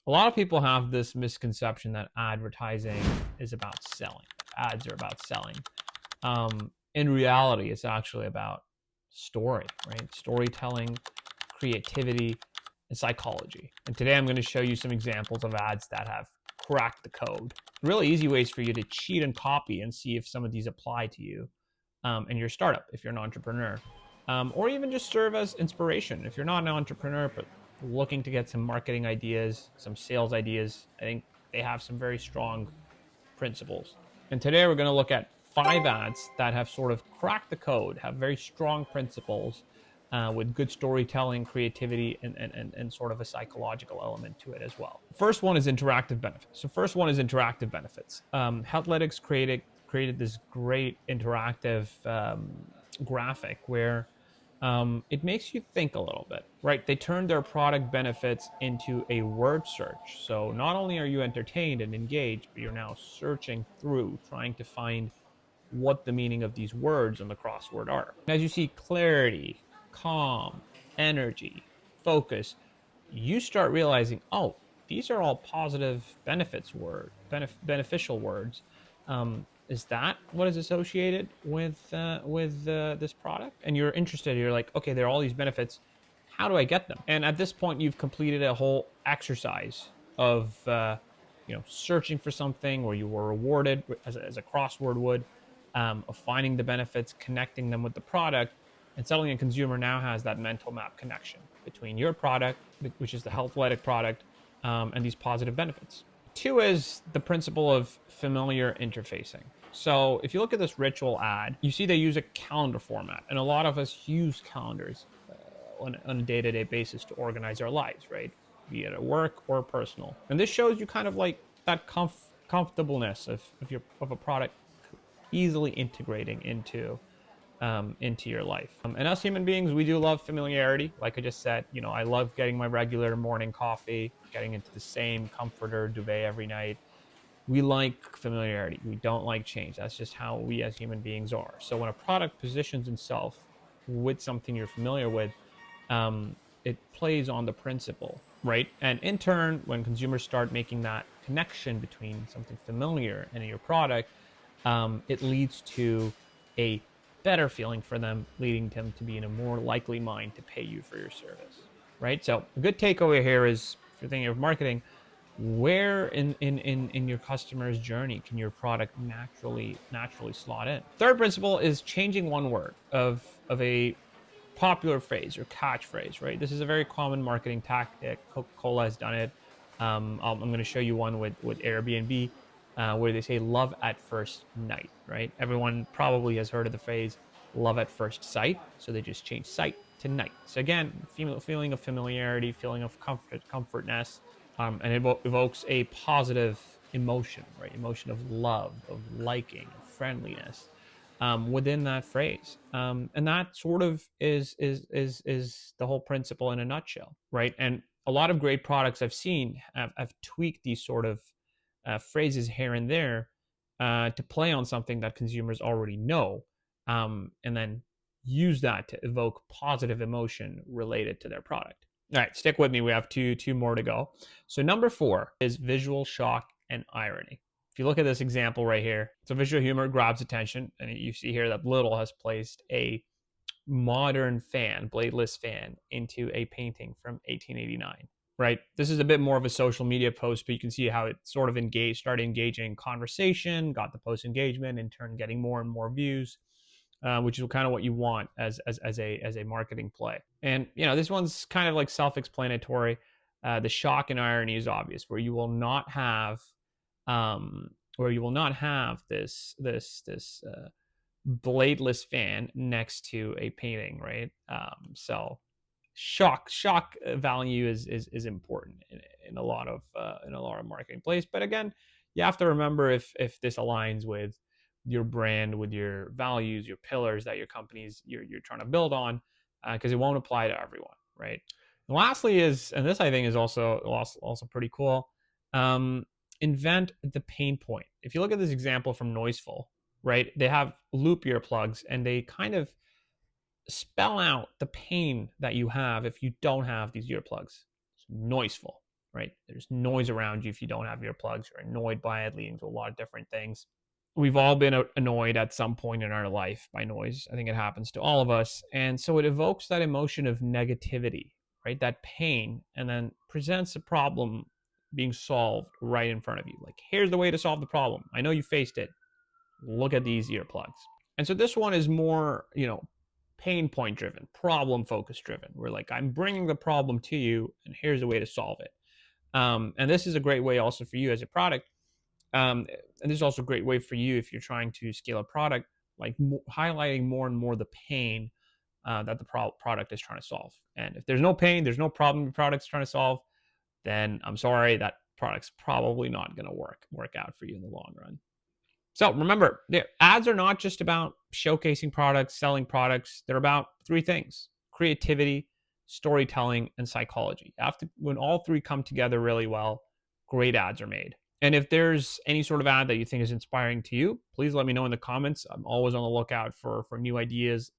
A lot of people have this misconception that advertising is about selling. Ads are about selling. In reality, it's actually about story, right? Storytelling, creativity, and psychology. And today I'm going to show you some examples of ads that have cracked the code. Really easy ways for you to cheat and copy and see if some of these apply to you and your startup if you're an entrepreneur, or even just serve as inspiration. If you're not an entrepreneur but looking to get some marketing ideas, some sales ideas, I think they have some very strong principles. And today we're going to look at 5 ads that have sort of cracked the code, have very strong principles with good storytelling, creativity, and sort of a psychological element to it as well. First one is interactive benefits. So first one is interactive benefits. Healthletics created this great interactive graphic where it makes you think a little bit, right? They turned their product benefits into a word search. So not only are you entertained and engaged, but you're now searching through, trying to find what the meaning of these words in the crossword are. As you see clarity, calm, energy, focus, you start realizing, oh, these are all positive beneficial words. Is that what is associated with this product? And you're interested. You're like, okay, there are all these benefits. How do I get them? And at this point, you've completed a whole exercise of searching for something where you were rewarded as a crossword would, of finding the benefits, connecting them with the product, and suddenly a consumer now has that mental map connection between your product, which is the Healthletic product, and these positive benefits. 2 is the principle of familiar interfacing. So if you look at this ritual ad, you see they use a calendar format, and a lot of us use calendars on a day-to-day basis to organize our lives, right? Be it at work or personal. And this shows you kind of like that comfortableness of a product easily integrating into your life. And us human beings, we do love familiarity. Like I just said, I love getting my regular morning coffee, getting into the same comforter duvet every night. We like familiarity. We don't like change. That's just how we as human beings are. So when a product positions itself with something you're familiar with, it plays on the principle, right? And in turn, when consumers start making that connection between something familiar and your product, it leads to a better feeling for them, leading them to be in a more likely mind to pay you for your service, right? So a good takeaway here is, if you're thinking of marketing, where in your customer's journey can your product naturally slot in? Third principle is changing one word of a popular phrase or catchphrase, right? This is a very common marketing tactic. Coca-Cola has done it. I'm going to show you one with Airbnb, where they say love at first night, right? Everyone probably has heard of the phrase love at first sight. So they just change sight to night. So again, feeling of familiarity, feeling of comfortness, and it evokes a positive emotion, right? Emotion of love, of liking, of friendliness within that phrase. And that sort of is the whole principle in a nutshell, right? And a lot of great products I've seen have tweaked these sort of phrases here and there to play on something that consumers already know, and then use that to evoke positive emotion related to their product. All right, stick with me. We have two more to go. So number 4 is visual shock and irony. If you look at this example right here, so visual humor grabs attention, and you see here that Little has placed a modern fan, bladeless fan, into a painting from 1889. Right? This is a bit more of a social media post, but you can see how it sort of started engaging conversation, got the post engagement, in turn getting more and more views, which is kind of what you want as a marketing play. And this one's kind of like self-explanatory. The shock and irony is obvious, where you will not have this bladeless fan next to a painting, right? So shock value is important in a lot of marketing plays. But again, you have to remember if this aligns with your brand, with your values, your pillars that your company's you're trying to build on, because it won't apply to everyone, right? And lastly is, and this I think is also pretty cool, invent the pain point. If you look at this example from Noiseful, right, they have loop earplugs, and they kind of spell out the pain that you have if you don't have these earplugs. It's Noiseful, right? There's noise around you if you don't have earplugs. You're annoyed by it, leading to a lot of different things. We've all been annoyed at some point in our life by noise. I think it happens to all of us. And so it evokes that emotion of negativity, right? That pain, and then presents a problem being solved right in front of you. Like, here's the way to solve the problem. I know you faced it. Look at these earplugs. And so this one is more, pain point driven, problem focus driven. We're like, I'm bringing the problem to you, and here's a way to solve it. And this is a great way also for you as a product. And this is also a great way for you if you're trying to scale a product, like highlighting more and more the pain that the product is trying to solve. And if there's no pain, there's no problem the product's trying to solve, then I'm sorry, that product's probably not going to work out for you in the long run. So remember, the ads are not just about showcasing products, selling products. They're about three things: creativity, storytelling, and psychology. When all three come together really well, great ads are made. And if there's any sort of ad that you think is inspiring to you, please let me know in the comments. I'm always on the lookout for new ideas